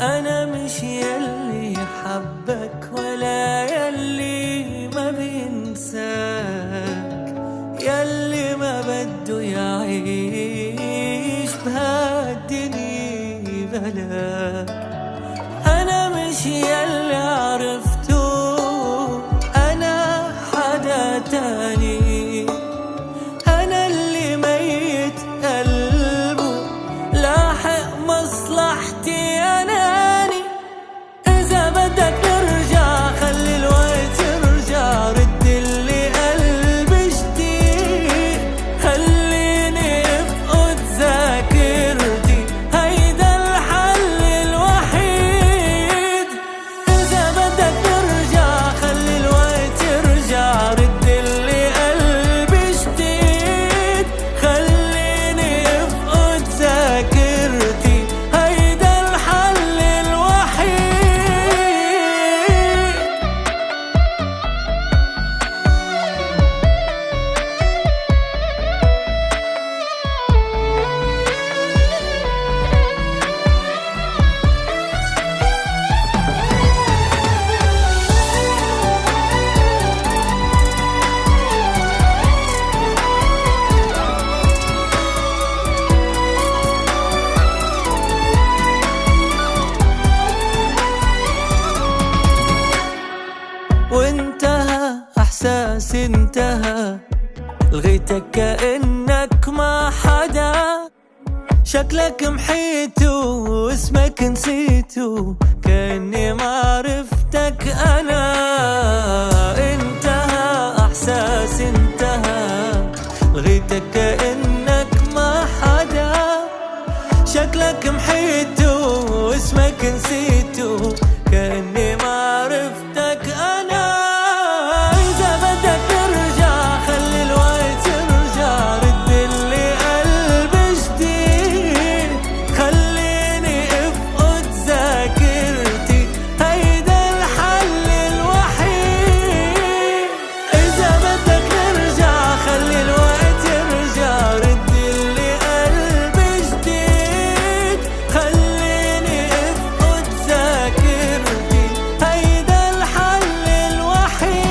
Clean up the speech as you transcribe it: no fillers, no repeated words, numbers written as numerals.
أنا مش يلي حبك ولا يلي ما بينساك، يلي ما بده يعيش بهالدنيا بلاك. أنا مش يلي عرفته، أنا حدا تاني، أنا اللي ميت قلبه لاحق مصلحتي أناني. إذا بدك نرجع خلي الوقت يرجع، ردلي قلبي جديد، خليني أفقد ذاكرتي، هيدا الحل الوحيد. إذا بدك نرجع خلي الوقت يرجع، ردلي قلبي جديد، خليني أفقد ذاكرتي، هيدا الحل الوحيد. وانتهى احساسي انتهى، لغيتك كأنك ما حدا، شكلك محيته واسمك نسيته، كأني ما عرفتك أنا. انتهى احساسي انتهى، لغيتك كأنك ما حدا، شكلك محيته واسمك نسيته، كأني ما عرفتك أنا. إذا بدك نرجع خلي الوقت يرجع، ردلي قلبي جديد، خليني أفقد ذاكرتي، هيدا الحل الوحيد. إذا بدك نرجع خلي الوقت يرجع، ردلي قلبي جديد، خليني أفقد ذاكرتي، هيدا الحل الوحيد.